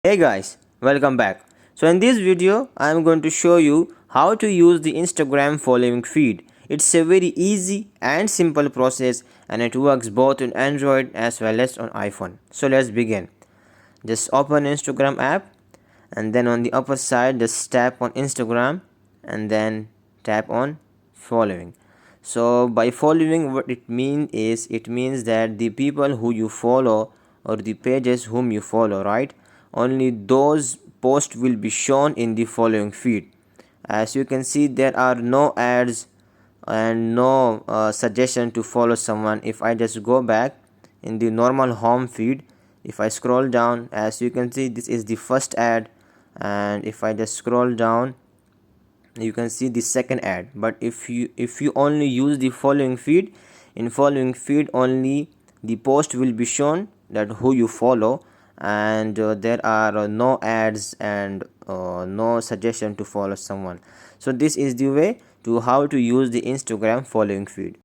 Hey guys, welcome back. So in this video, I am going to show you how to use the Instagram following feed. It's a very easy and simple process and it works both on Android as well as on iPhone. So let's begin. Just open Instagram app and then on the upper side just tap on Instagram and then tap on following. So by following, what it means that the people who you follow or the pages whom you follow, right, only those posts will be shown in the following feed. As you can see, there are no ads and no suggestion to follow someone. If I just go back in the normal home feed, if I scroll down, as you can see, this is the first ad, and if I just scroll down, you can see the second ad. But if you only use the following feed, in following feed only the post will be shown that who you follow, and there are no ads and no suggestion to follow someone. So this is the way to how to use the Instagram following feed.